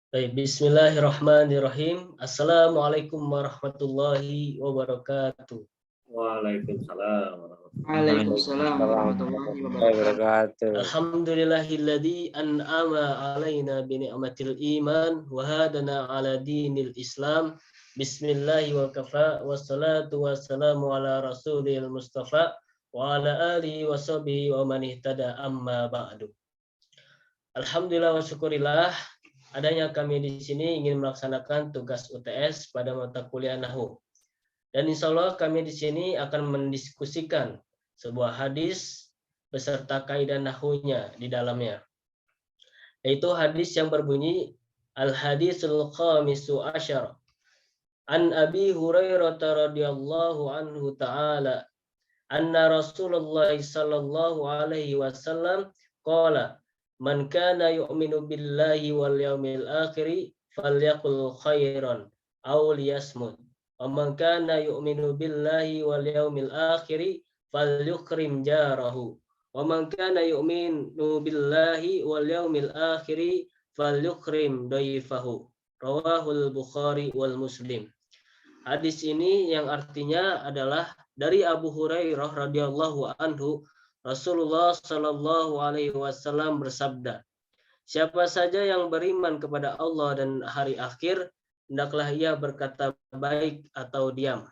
Baik, bismillahirrahmanirrahim. Assalamualaikum warahmatullahi wabarakatuh. Waalaikumsalam Waalaikumsalam warahmatullahi wabarakatuh. wabarakatuh. Alhamdulillahilladzi an'ama alaina bi ni'matil iman wa hadana ala dinil Islam. Bismillahi wa kafa wassalatu wassalamu ala rasulil mustafa wa ala alihi wa sahbihi wa man ihtada amma ba'du. Alhamdulillah wa syukurillah, adanya kami di sini ingin melaksanakan tugas UTS pada mata kuliah Nahwu. Dan insya Allah kami di sini akan mendiskusikan sebuah hadis beserta kaidah nahwunya di dalamnya. Yaitu hadis yang berbunyi Al-Hadisul Khamisu Asyar. An Abi Hurairah radhiyallahu anhu ta'ala anna Rasulullah sallallahu alaihi wasallam qala man kana yu'minu billahi wal yaumil akhir falyaqul khairan aw liyasmut. Wa man kana yu'minu billahi wal yaumil akhir falyukrim jarahu. Wa man kana yu'minu billahi wal yaumil akhir falyukrim dayfahu. Rawahul Bukhari wal Muslim. Hadis ini yang artinya adalah dari Abu Hurairah radhiyallahu anhu, Rasulullah Shallallahu alaihi wasallam bersabda, siapa saja yang beriman kepada Allah dan hari akhir, hendaklah ia berkata baik atau diam.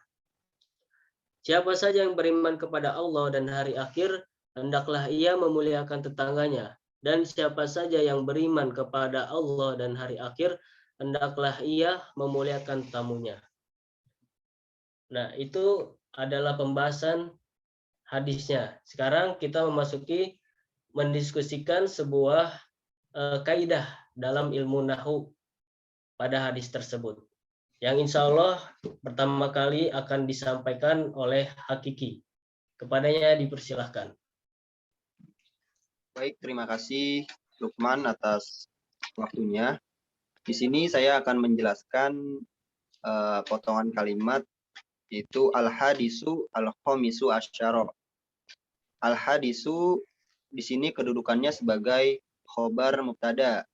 Siapa saja yang beriman kepada Allah dan hari akhir, hendaklah ia memuliakan tetangganya. Dan siapa saja yang beriman kepada Allah dan hari akhir, hendaklah ia memuliakan tamunya. Nah, itu adalah pembahasan hadisnya. Sekarang kita memasuki mendiskusikan sebuah kaidah dalam ilmu nahwu pada hadis tersebut. Yang insya Allah pertama kali akan disampaikan oleh Hakiki. Kepadanya dipersilahkan. Baik, terima kasih Lukman atas waktunya. Di sini saya akan menjelaskan potongan kalimat yaitu al-hadisu al-khamisu asyara. Al-hadisu di sini kedudukannya sebagai khobar mubtada.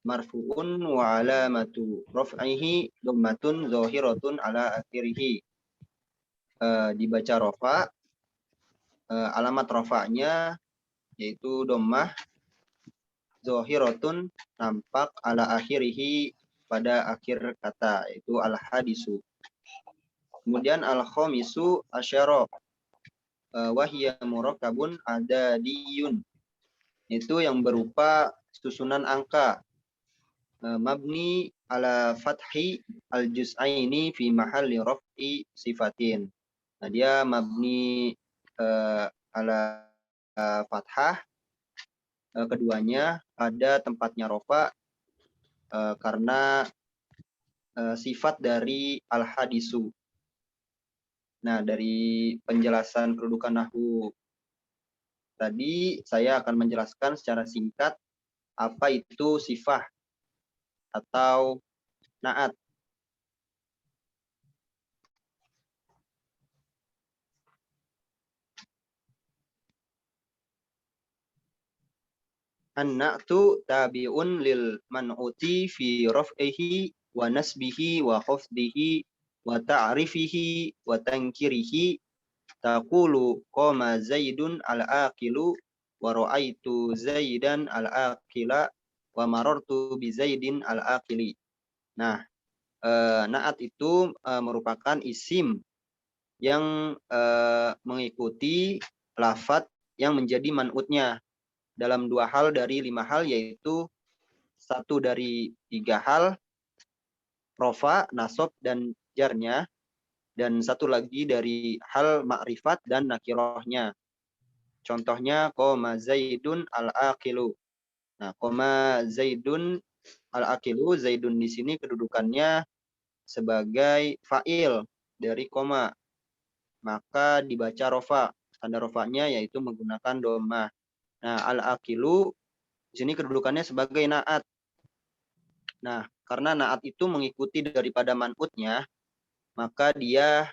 Marfu'un wa alamatu raf'ihi dhammatun zahiratun ala akhirih. Dibaca rafa, alamat rafa'nya yaitu dhammah zahiratun nampak ala akhirih pada akhir kata yaitu al-hadisu. Kemudian al-khamisu asyara wahya murakkabun adadiyun, itu yang berupa susunan angka mabni ala fathi al-juz'aini fi mahalli raf'i sifatin. Nah, dia mabni ala fathah keduanya pada tempatnya rafa karena sifat dari al-hadisu. Nah, dari penjelasan kedudukan nahwu tadi, saya akan menjelaskan secara singkat apa itu sifah atau naat. An-na'tu tabi'un lil man'uti fi raf'ihi wa nasbihi wa khafdihi wa ta'rifihi wa tankirihi. Taqulu qama Zaidun al-aqilu wa ra'aitu Zaidan al-aqila wa marartu bi Zaidin al-aqili. Nah, naat itu merupakan isim yang mengikuti lafadz yang menjadi man'utnya dalam 2 hal dari 5 hal, yaitu 1 dari 3 hal, rofa, nasab, dan jarnya, dan 1 lagi dari hal makrifat dan nakirohnya. Contohnya qoma Zaidun al-aqilu. Nah, qoma Zaidun al-aqilu, Zaidun di sini kedudukannya sebagai fa'il dari qoma. Maka dibaca rofa. Tanda rofanya yaitu menggunakan dhammah. Nah, al-aqilu di sini kedudukannya sebagai naat. Nah, karena naat itu mengikuti daripada man'utnya, maka dia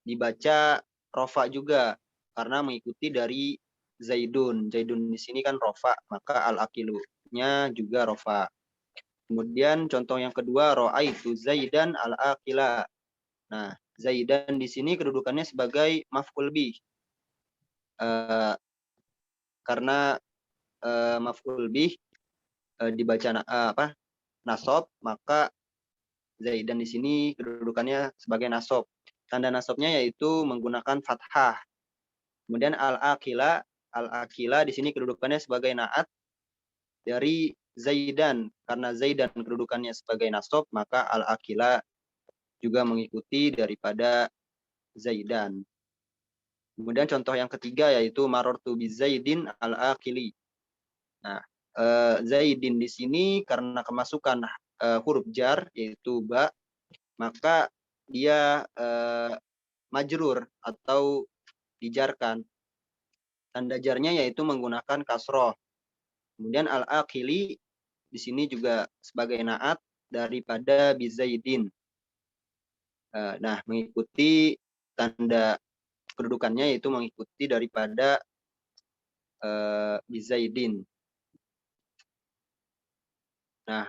dibaca rofa juga karena mengikuti dari Zaidun. Zaidun di sini kan rofa, maka al-aqilu. nasabnya juga rofa. Kemudian contoh yang kedua, ro'aitu Zaidan al-akila. Nah, Zaidan di sini kedudukannya sebagai maf'ul bih. Karena maf'ul bih dibaca nasab, maka Zaidan di sini kedudukannya sebagai nasab. Tanda nasabnya yaitu menggunakan fathah. Kemudian al-akila di sini kedudukannya sebagai naat dari Zaidan. Karena Zaidan kedudukannya sebagai nasab, maka al-akila juga mengikuti daripada Zaidan. Kemudian contoh yang ketiga yaitu marortu bi Zaidin al-akili. Nah, Zaidin di sini karena kemasukan huruf jar yaitu ba, maka dia majrur atau dijarkan. Tanda jarnya yaitu menggunakan kasroh. Kemudian al-akili di sini juga sebagai naat daripada bizaidin. Nah, mengikuti tanda kedudukannya yaitu mengikuti daripada bizaidin. Nah,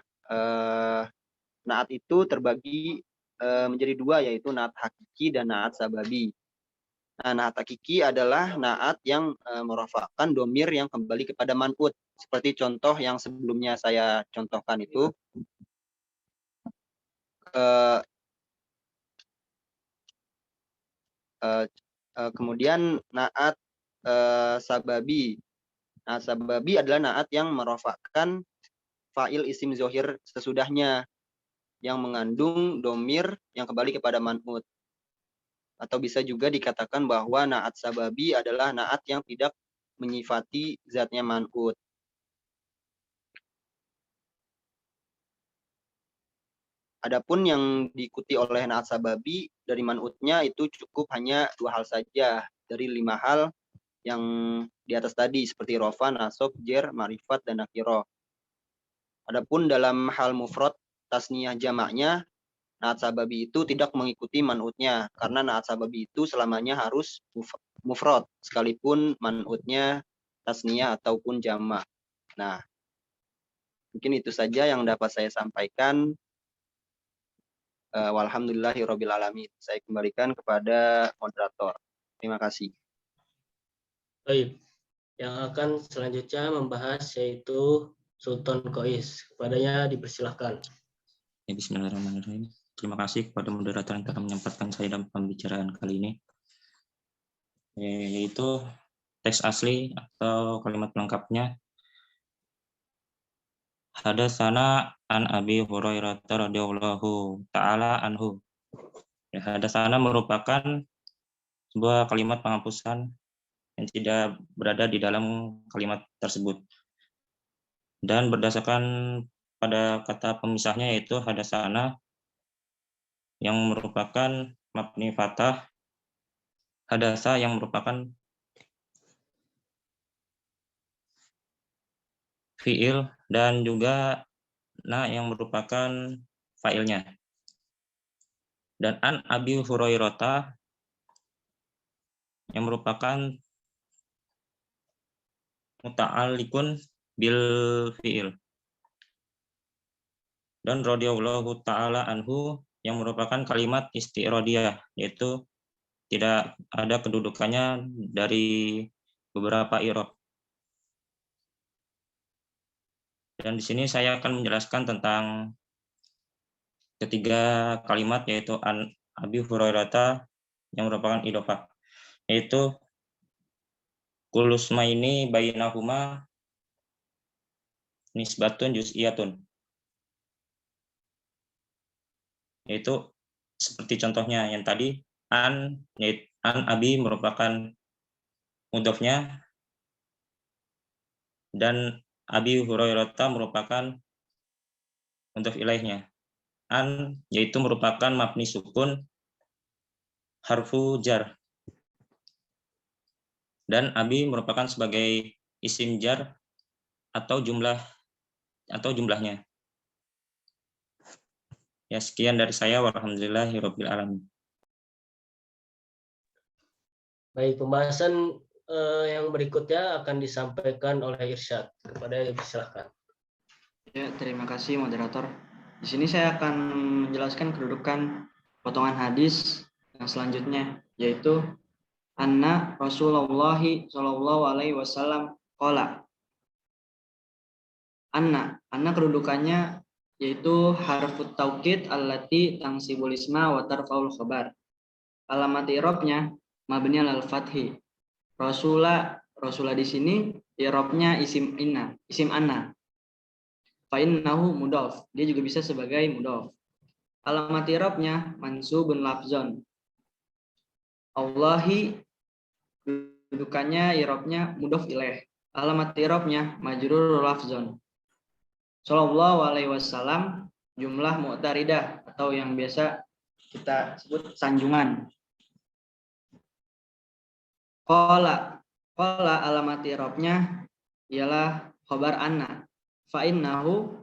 naat itu terbagi menjadi dua, yaitu naat hakiki dan naat sababi. Nah, naat hakiki adalah naat yang merofakkan domir yang kembali kepada man'ut. Seperti contoh yang sebelumnya saya contohkan itu. Kemudian naat sababi. Nah, sababi adalah naat yang merofakkan fa'il isim zohir sesudahnya yang mengandung domir yang kembali kepada man'ut. Atau bisa juga dikatakan bahwa naat sababi adalah naat yang tidak menyifati zatnya man'ut. Adapun yang diikuti oleh naat sababi dari man'utnya itu cukup hanya dua hal saja dari 5 hal yang di atas tadi seperti rofa, nasab, jer, ma'rifat, dan nakiro. Adapun dalam hal mufrad, tasniyah, jamaknya, naat sababi itu tidak mengikuti man'utnya karena naat sababi itu selamanya harus mufrad sekalipun man'utnya tasniyah ataupun jamak. Nah, mungkin itu saja yang dapat saya sampaikan. Walhamdulillahirabbil alamin. Saya kembalikan kepada moderator. Terima kasih. Baik, yang akan selanjutnya membahas yaitu Sultan Qais. Kepadanya dipersilahkan. Ya, bismillahirrahmanirrahim. Terima kasih kepada moderator yang telah menyempatkan saya dalam pembicaraan kali ini. Yaitu teks asli atau kalimat pelengkapnya. Hadasana an Abi Hurairah radhiyallahu taala anhu. Ya, hadasana merupakan sebuah kalimat penghapusan yang tidak berada di dalam kalimat tersebut. Dan berdasarkan pada kata pemisahnya yaitu hadasana yang merupakan mabni fathah, hadasa yang merupakan fiil, dan juga na yang merupakan fa'ilnya. Dan an Abi Hurairah yang merupakan muta'alliqun bil fiil. Dan radhiyallahu ta'ala anhu yang merupakan kalimat isti'rodiyah, yaitu tidak ada kedudukannya dari beberapa i'rab. Dan di sini saya akan menjelaskan tentang ketiga kalimat yaitu an Abi Hurairah yang merupakan idhofah, yaitu kulusmaini bainahuma nisbatun juz'iyatun. Yaitu seperti contohnya yang tadi an Abi merupakan mudhofnya dan Abi Hurairah merupakan mudhof ilaihnya. An yaitu merupakan mabni sukun harfu jar. Dan Abi merupakan sebagai isim jar atau jumlahnya. Ya, sekian dari saya. Walhamdulillahirabbil alamin. Baik, pembahasan yang berikutnya akan disampaikan oleh Irsyad. Kepada dipersilahkan. Ya, terima kasih moderator. Di sini saya akan menjelaskan kedudukan potongan hadis yang selanjutnya, yaitu anna Rasulullah Shallallahu Alaihi Wasallam qala. Anna kedudukannya yaitu harfut taukid allati tangsibul isma wa tarfaul khabar. Alamat i'rabnya mabni al fathi. Rasula di sini i'rabnya isim anna. Fa innahu mudhaf. Dia juga bisa sebagai mudhaf. Alamat i'rabnya mansubun lafzon. Allahi kedudukannya i'rabnya mudhaf ilaih. Alamat i'rabnya majrur lafzon. Shallallahu alaihi wasallam jumlah mu'taridah atau yang biasa kita sebut sanjungan. Qala alamat i'rabnya ialah khabar anna. Fa innahu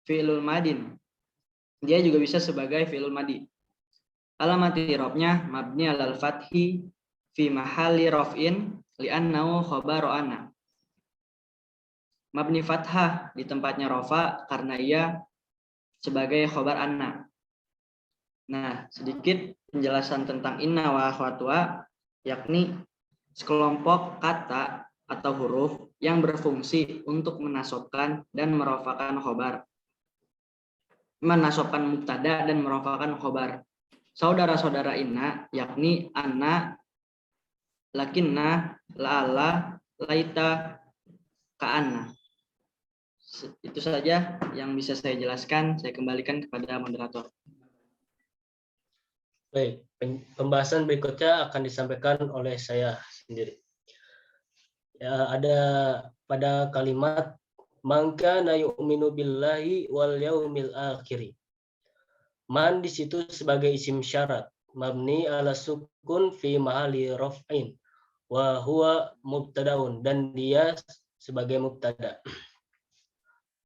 fi'lul madin. Dia juga bisa sebagai fi'lul madi. Alamat i'rabnya mabni alal fathi fi mahalli raf'in li'annahu khabaru anna. Mabni fathah di tempatnya rafa karena ia sebagai khabar anna. Nah, sedikit penjelasan tentang inna wa akhwatuha, yakni sekelompok kata atau huruf yang berfungsi untuk menasobkan dan merofakan khobar. Menasobkan mubtada dan merofakan khobar. Saudara-saudara inna, yakni anna, lakinna, la'alla, laita, ka'anna. Itu saja yang bisa saya jelaskan. Saya kembalikan kepada moderator. Baik, pembahasan berikutnya akan disampaikan oleh saya sendiri. Ya, ada pada kalimat mangka na yu'minu billahi wal yaumil akhir. Man di situ sebagai isim syarat, mabni ala sukun fi mahali raf'in wa huwa mubtadaun, dan dia sebagai mubtada.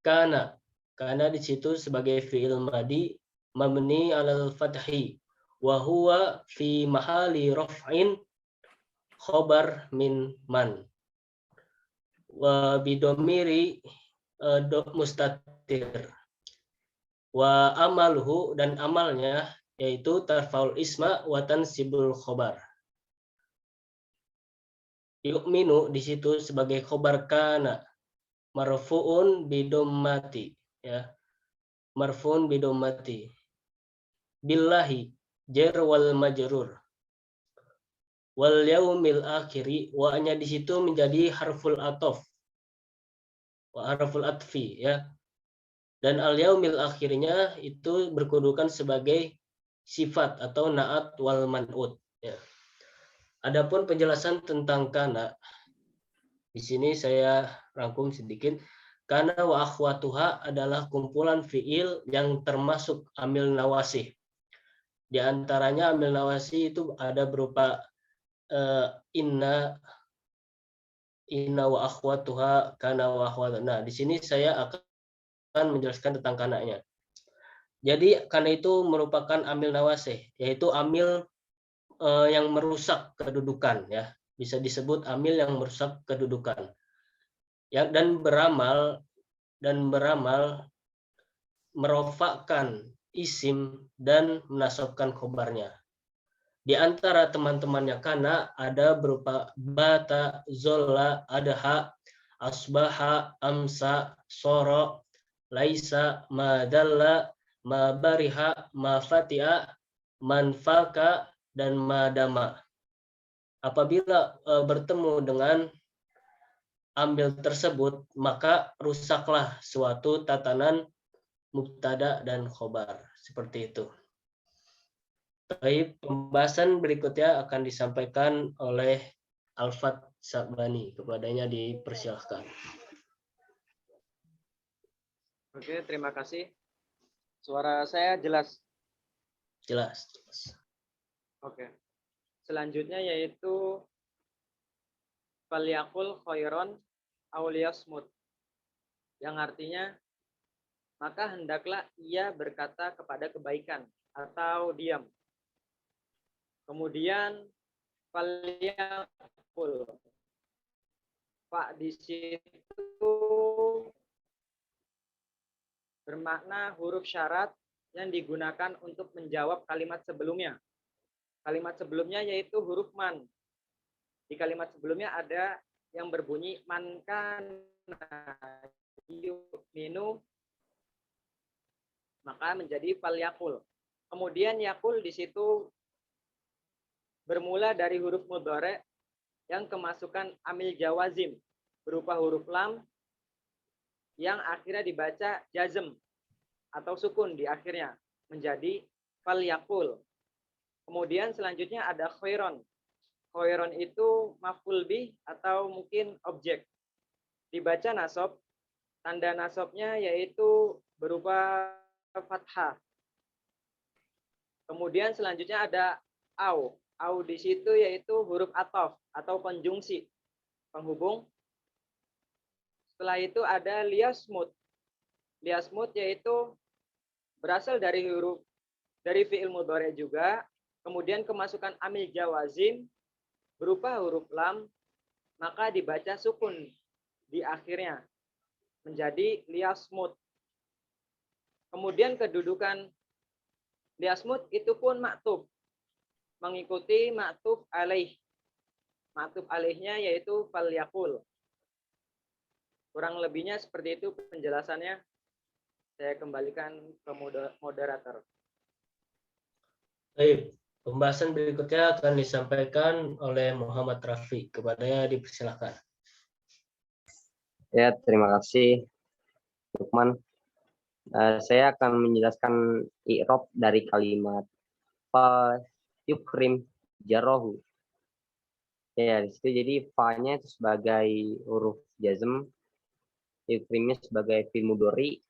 Kana di situ sebagai fi'il madi mabni ala fathi wa huwa fi mahali raf'in khobar min man. Wa bidomiri mustatir. Wa amalhu, dan amalnya yaitu tarfaul isma wa tansibul khobar. Yu'minu di situ sebagai khobar kana marfu'un bidommati, ya. Marfu'un bidommati. Billahi jar wal majrur. Wal yaumil akhiri, wa-nya di situ menjadi harful atof. Wa harful atfi, ya. Dan al yaumil akhirnya itu berkedudukan sebagai sifat atau naat wal man'ut, ya. Adapun penjelasan tentang kana, di sini saya rangkum sedikit. Kana wa akhwatuha adalah kumpulan fiil yang termasuk amil nawasih. Di antaranya amil nawasih itu ada berupa inna wa akhwatuha, kana wa akhwatuha. Nah, di sini saya akan menjelaskan tentang kananya. Jadi kana itu merupakan amil nawasih, yaitu amil yang merusak kedudukan, ya. Bisa disebut amil yang merusak kedudukan. Ya, dan beramal merofakkan isim dan menasabkan khobarnya. Di antara teman-temannya kana ada berupa bata, zola, adha, asbaha, amsa, soro, laisa, madalla, mabariha, mafatia, manfaka, dan madama. Apabila bertemu dengan ambil tersebut, maka rusaklah suatu tatanan mubtada dan khobar. Seperti itu. Baik, pembahasan berikutnya akan disampaikan oleh Alfat Sabani. Kepadanya dipersilahkan. Oke, terima kasih. Suara saya jelas? Jelas. Oke. Selanjutnya yaitu falyakul khairon aw liyasmut. Yang artinya maka hendaklah ia berkata kepada kebaikan atau diam. Kemudian falyakul. Pak di situ bermakna huruf syarat yang digunakan untuk menjawab kalimat sebelumnya. Kalimat sebelumnya yaitu huruf man. Di kalimat sebelumnya ada yang berbunyi man kana yu'minu, maka menjadi fal yakul. Kemudian yakul di situ bermula dari huruf mudhari yang kemasukan amil jawazim berupa huruf lam yang akhirnya dibaca jazm atau sukun di akhirnya menjadi fal yakul. Kemudian selanjutnya ada khairon. Khairon itu maf'ul bih atau mungkin objek. Dibaca nasab, tanda nasabnya yaitu berupa fathah. Kemudian selanjutnya ada au. Au di situ yaitu huruf ataf atau konjungsi penghubung. Setelah itu ada liasmut. Liasmut yaitu berasal dari fi'il mudhari juga, kemudian kemasukan amil jawazim berupa huruf lam, maka dibaca sukun di akhirnya menjadi liasmut. Kemudian kedudukan liasmut itu pun maktub, mengikuti maktub alaih. Maktub alaihnya yaitu fal yakul. Kurang lebihnya seperti itu penjelasannya. Saya kembalikan ke moderator. Baik, pembahasan berikutnya akan disampaikan oleh Muhammad Rafi. Kepadanya dipersilakan. Ya, terima kasih, Lukman. Saya akan menjelaskan i'rab dari kalimat fa yukrim jarohu. Ya, di situ jadi fa-nya itu sebagai huruf jazm, yukrimnya sebagai fi'il mudhari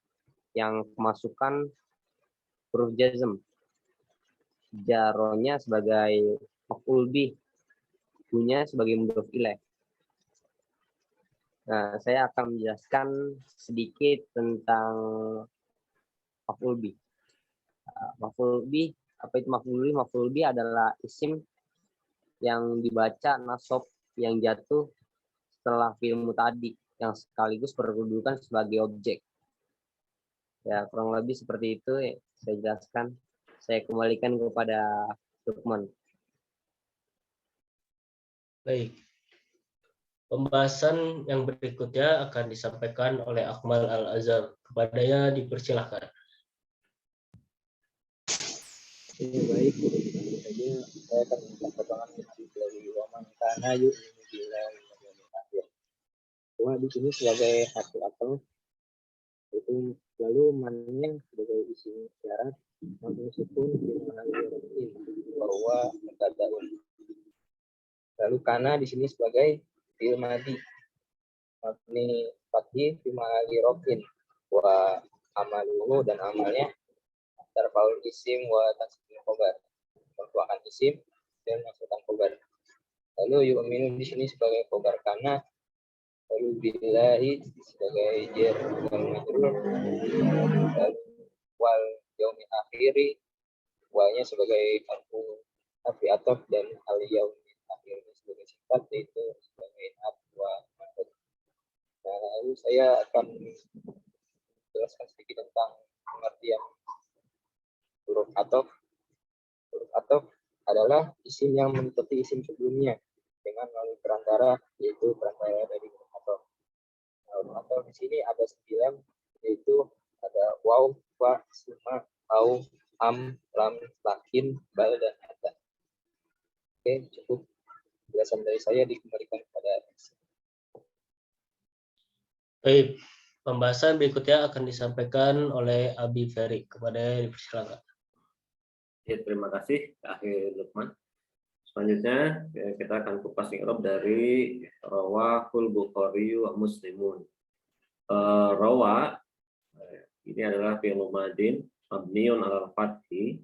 yang kemasukan huruf jazm. Jaronya sebagai maf'ul bih, punya sebagai mudhof ilaih. Nah, saya akan menjelaskan sedikit tentang maf'ul bih. Maf'ul bih, apa itu maf'ul bih? Maf'ul bih adalah isim yang dibaca nasab yang jatuh setelah fi'il muta'addi yang sekaligus berkedudukan sebagai objek. Ya, kurang lebih seperti itu ya, saya jelaskan. Saya kembalikan kepada Lukman. Baik. Pembahasan yang berikutnya akan disampaikan oleh Akmal Al-Azhar. Kepadanya dipersilakan. Ya, baik, saja saya akan minta potongan dari waman kana yu'minu billahi wal yawmil akhir. Wa di sini sebagai harfu ataf itu lalu mannya sebagai isim syarat mabni sukun bin ma'rufin bahwa mubtada'un. Lalu kana di sini sebagai fi'il madhi mabni fathi fi ma'ali rafin wa amaluhu dan amalnya tarfaul isim wa tasdil khobar, merupakan isim dan masukkan khobar. Lalu yu'minu di sini sebagai khobar kana, lalu billahi sebagai jar wal majrur, wal yaumil akhiri walnya sebagai harfu ataf dan al yaumil akhiri sebagai sifat, yaitu sebagai wa maf'ul. Nah, lalu saya akan menjelaskan sedikit tentang pengertian huruf ataf. Huruf ataf adalah isim yang mengikuti isim sebelumnya dengan melalui perantara, yaitu perantara dari huruf ataf. Nah, huruf ataf di sini ada 9, yaitu ada waw, fa, summa, au, am, lam, lakin, bal, dan hatta. Oke, cukup penjelasan dari saya, dikembalikan kepada Baik, pembahasan berikutnya akan disampaikan oleh Abi Ferry. Kepadanya dipersilakan. Ya, terima kasih Akhir Lukman. Selanjutnya kita akan kupas i'rab dari rawahul Bukhari wa Muslimun. Rawa ini adalah fi'il madin mabniun 'alal fathi.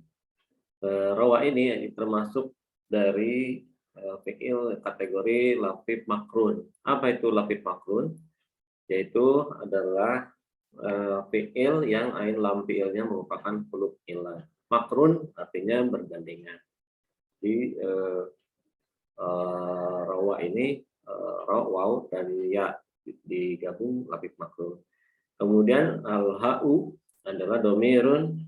Rawa ini termasuk dari fi'il kategori lafif makrun. Apa itu lafif makrun? Yaitu adalah fi'il yang ain lam fi'ilnya merupakan huruf illah. Makrun artinya bergandengan. Di rawa ini waw dan ya digabung lafif makrun. Kemudian al-ha'u adalah domirun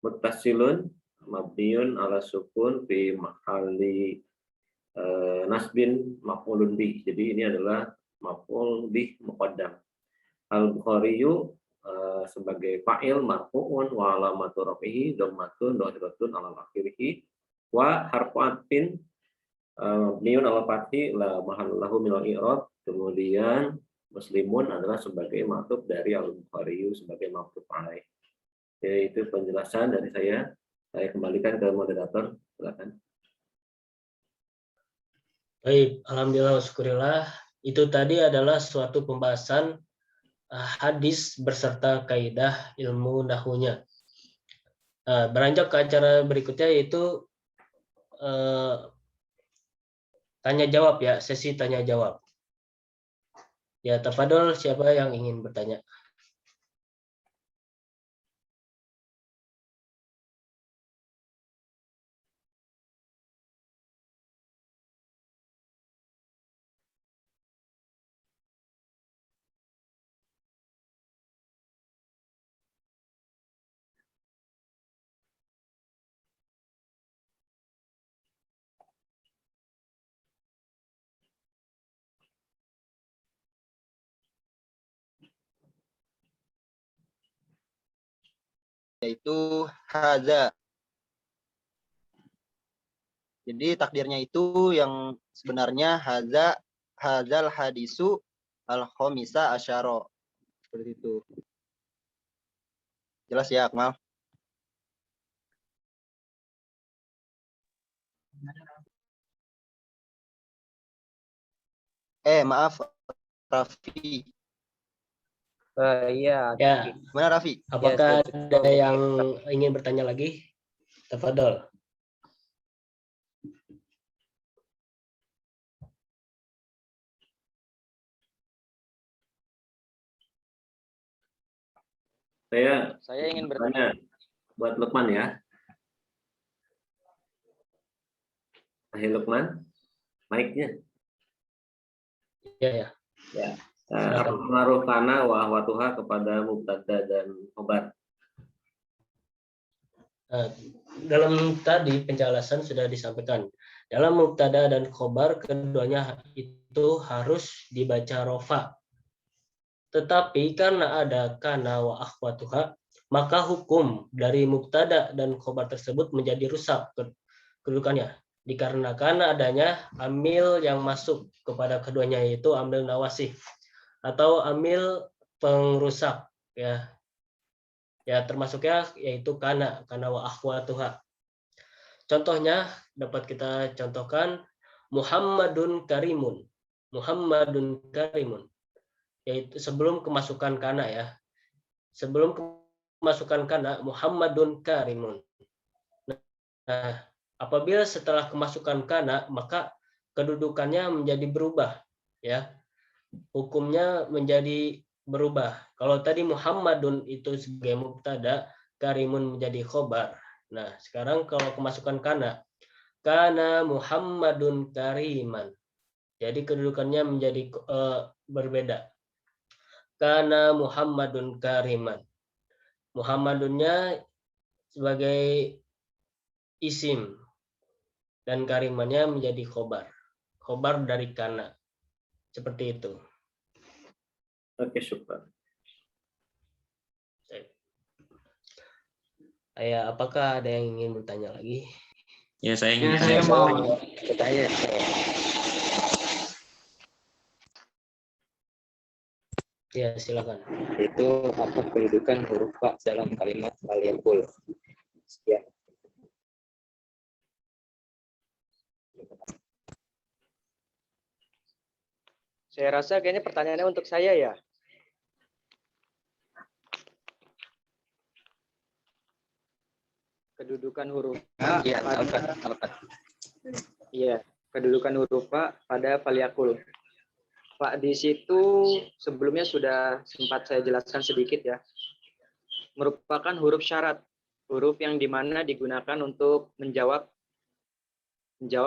muttasilun mabniun ala sukun fi mahalli nasbin maf'ulun bih. Jadi ini adalah maf'ul bih muqaddam. Al-Bukhariyu sebagai fa'il marfu'un wa alamatu rafihi dhammatun dhahiratun ala akhirih wa harfu atfin mabniun ala fathi la mahallahu min al-i'rab. Kemudian muslimun adalah sebagai ma'tuf dari al-Bukhariyu sebagai ma'tuf alaih. Itu penjelasan dari saya. Saya kembalikan ke moderator. Silakan. Baik, alhamdulillah syukurillah. Itu tadi adalah suatu pembahasan hadis beserta kaidah ilmu nahwunya. Beranjak ke acara berikutnya yaitu tanya jawab ya, sesi tanya jawab. Ya, tafadhol, siapa yang ingin bertanya? Yaitu hadza. Jadi takdirnya itu yang sebenarnya hadzal hadisu al-khamisa asyara. Seperti itu. Jelas ya, Akmal? Maaf, Raffi. Iya. Ya, Mana Raffi? apakah ada yang ingin bertanya lagi? Tafadhol. Saya ingin bertanya. Buat Lukman ya. Hai Lukman, mic-nya. Ya. Apa pengaruh kana wa ahwatuha kepada mubtada dan khobar? Dalam tadi penjelasan sudah disampaikan. Dalam mubtada dan khobar keduanya itu harus dibaca rofa. Tetapi karena ada kana wa akhwatuha, maka hukum dari mubtada dan khobar tersebut menjadi rusak kedudukannya. Dikarenakan adanya amil yang masuk kepada keduanya, yaitu amil nawasih atau amil pengrusak ya. Ya, termasuknya yaitu kana wa akhwatuha. Contohnya dapat kita contohkan Muhammadun Karimun. Muhammadun Karimun. Yaitu sebelum kemasukan kana ya. Sebelum kemasukan kana Muhammadun Karimun. Nah, apabila setelah kemasukan kana maka kedudukannya menjadi berubah ya. Hukumnya menjadi berubah. Kalau tadi Muhammadun itu sebagai mubtada, Karimun menjadi khobar. Nah, sekarang kalau kemasukan kana Muhammadun Kariman. Jadi kedudukannya menjadi berbeda. Kana Muhammadun Kariman. Muhammadunnya sebagai isim dan karimannya menjadi khobar. Khobar dari kana. Seperti itu. Oke, syukur. Apakah ada yang ingin bertanya lagi? Ya, saya ingin Saya mau Bertanya. Ya, silakan. Itu apa kedudukan huruf fa dalam kalimat falyakul? Sekian. Saya rasa kayaknya pertanyaannya untuk saya ya. Kedudukan huruf A Iya, pada Alfat. Iya, kedudukan huruf A pada falyakul. Pak, di situ sebelumnya sudah sempat saya jelaskan sedikit ya. Merupakan huruf syarat, huruf yang dimana digunakan untuk menjawab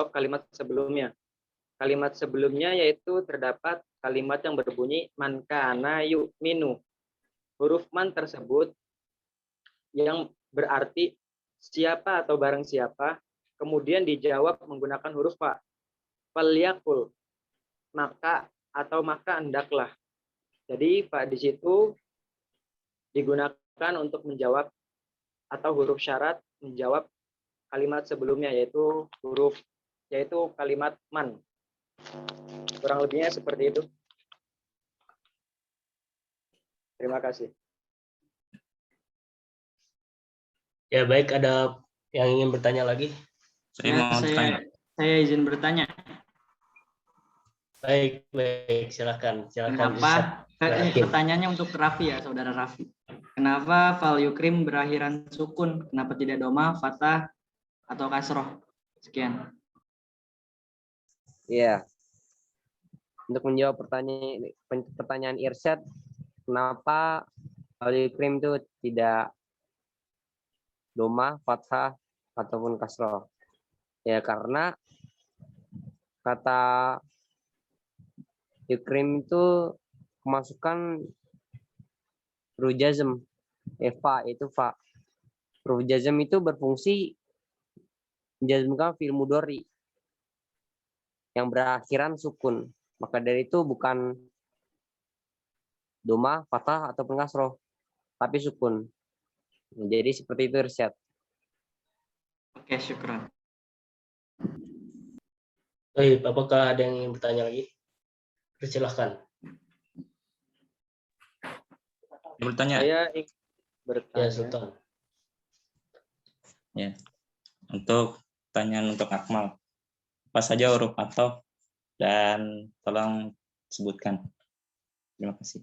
kalimat sebelumnya. Kalimat sebelumnya yaitu terdapat kalimat yang berbunyi man kana yu'minu. Huruf man tersebut yang berarti siapa atau barang siapa, kemudian dijawab menggunakan huruf fa. Falyakul, maka atau maka hendaklah. Jadi fa di situ digunakan untuk menjawab atau huruf syarat menjawab kalimat sebelumnya, yaitu kalimat man. Kurang lebihnya seperti itu. Terima kasih. Ya baik, ada yang ingin bertanya lagi? Saya mau bertanya. Saya izin bertanya. Baik, silakan. Kenapa? Pertanyaannya untuk Raffi ya, saudara Raffi. Kenapa fal yukrim berakhiran sukun? Kenapa tidak doma, fathah, atau kasroh? Sekian. Iya. Untuk menjawab pertanyaan Irsyad, kenapa al-yukrim itu tidak doma, fathah, ataupun kasroh? Ya karena kata yukrim itu kemasukan huruf jazm, fa itu fa. Huruf jazm itu berfungsi menjazmkan fi'il mudhari yang berakhiran sukun. Maka dari itu bukan doma, fathah ataupun kasroh, tapi sukun. Jadi seperti itu Irsyad. Oke, syukran. Baik, apakah ada yang ingin bertanya lagi? Silahkan. Bertanya. Saya ingin Ya, bertanya. Sultan. Ya. Untuk pertanyaan untuk Akmal. Apa saja huruf ataf dan tolong sebutkan. Terima kasih.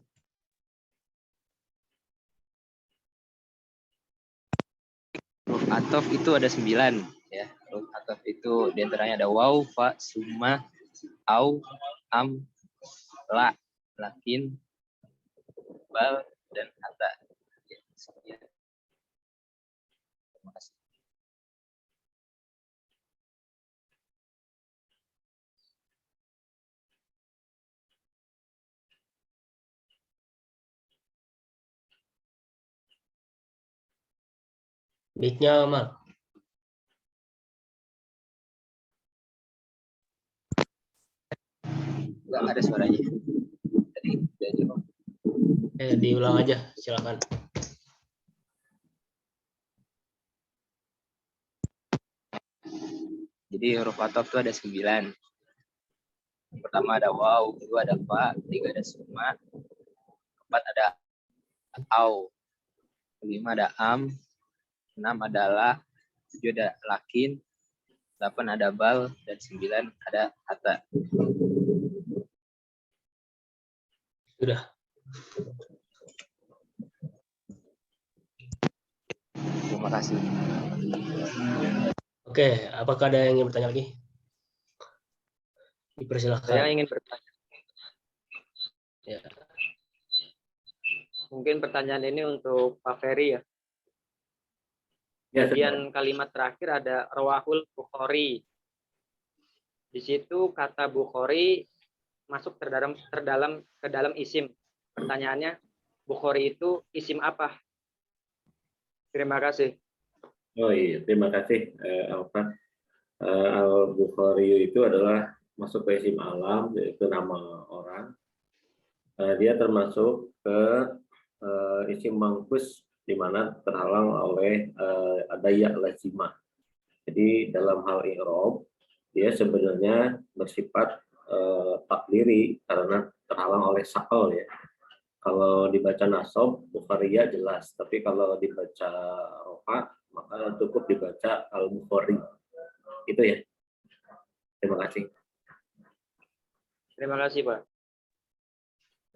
Huruf ataf itu ada 9 ya. Huruf ataf itu diantaranya ada waw, fa, summa, au, am, la, lakin, bal, dan hatta. Ya, sekian. Terima kasih. Mic-nya aman. Enggak ada suaranya. Tadi udah jawab. Diulang aja, silakan. Jadi huruf ataf itu ada 9. Yang pertama ada waw, kedua ada fa, ketiga ada summa, keempat ada au, kelima ada am, 6 ada la, 7 ada lakin, 8 ada bal, dan 9 ada hatta. Sudah. Terima kasih. Oke, apakah ada yang ingin bertanya lagi? Dipersilahkan. Saya ingin bertanya. Ya. Mungkin pertanyaan ini untuk Pak Ferry ya. Ya, Bagian kalimat terakhir ada rawahul Bukhari. Di situ kata Bukhari masuk ke dalam isim. Pertanyaannya, Bukhari itu isim apa? Terima kasih. Oh iya, terima kasih Alfa. Al-Bukhari itu adalah masuk ke isim alam, yaitu nama orang. Dia termasuk ke isim mangkus di mana terhalang oleh ada ya lazimah. Jadi dalam hal i'rab dia sebenarnya bersifat takdiri karena terhalang oleh sakal ya. Kalau dibaca nasab Bukhariyah jelas, tapi kalau dibaca rofa maka cukup dibaca al-Bukhari. Itu ya. Terima kasih. Terima kasih, Pak.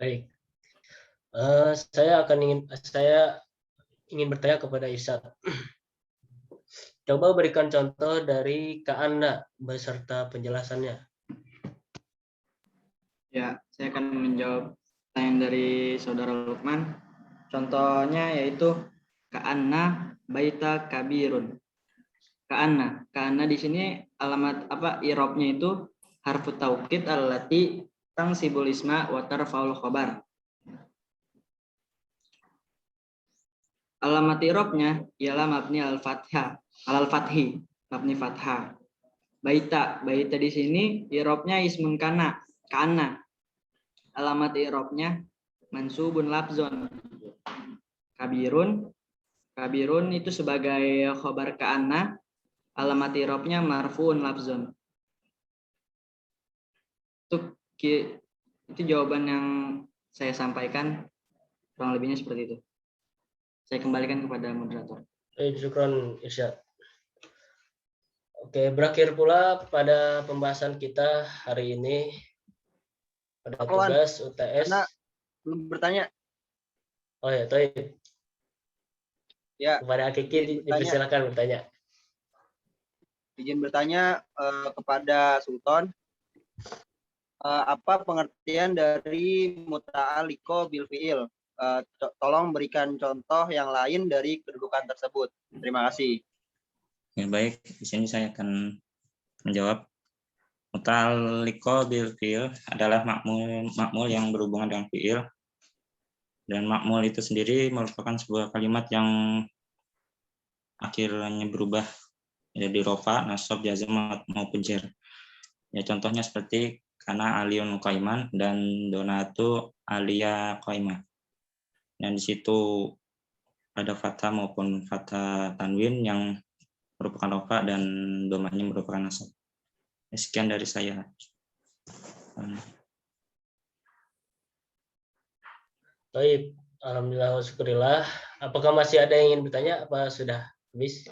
Baik. Saya ingin bertanya kepada Irsyad. Coba berikan contoh dari ka'anna beserta penjelasannya. Ya, saya akan menjawab pertanyaan dari saudara Lukman. Contohnya yaitu ka'anna baita kabirun. Ka'anna di sini alamat apa i'rabnya itu harfu taukid allati tansibul isma wa tarfa'ul khabar. Alamat i'rabnya ialah mabni al-fathah, al-fathi, mabni fathah. Baita di sini i'rabnya ismun kana. Alamat i'rabnya mansubun lafzon. Kabirun itu sebagai khobar ka'anna. Alamat i'rabnya marfuun lafzon. Itu jawaban yang saya sampaikan, kurang lebihnya seperti itu. Saya kembalikan kepada moderator. Syukron Irsyad. Oke, berakhir pula pada pembahasan kita hari ini pada Kawan, tugas UTS. Karena belum bertanya. Oh ya, Toib. Ya. Kepada Akiki dipersilakan bertanya. Izin bertanya kepada Sultan. Apa pengertian dari muta'alliqo bil fi'il? Tolong berikan contoh yang lain dari kedudukan tersebut. Terima kasih. Ya, baik, di sini saya akan menjawab. Muta'alliqo bil fi'il adalah makmul yang berhubungan dengan fi'il. Dan makmul itu sendiri merupakan sebuah kalimat yang akhirnya berubah jadi rofa, nasab, jazm maupun jar. Ya, contohnya seperti kana aliyun qaiman dan donatu aliya qaimah. Dan di situ ada fathah maupun fathah tanwin yang merupakan rofa dan domahnya merupakan nasab. Sekian dari saya. Baik, alhamdulillah wa syukurillah. Apakah masih ada yang ingin bertanya? Apa sudah habis?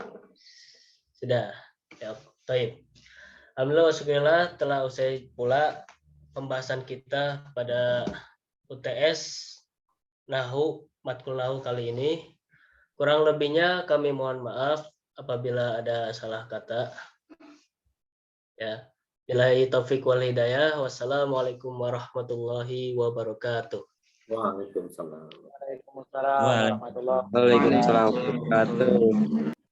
Sudah. Ya, baik. Alhamdulillah wa syukurillah, telah usai pula pembahasan kita pada UTS Nahu, matkul Nahu kali ini. Kurang lebihnya kami mohon maaf apabila ada salah kata. Ya. Billahi taufik wal hidayah. Wassalamualaikum warahmatullahi wabarakatuh. Waalaikumsalam. Waalaikumsalam warahmatullahi wabarakatuh.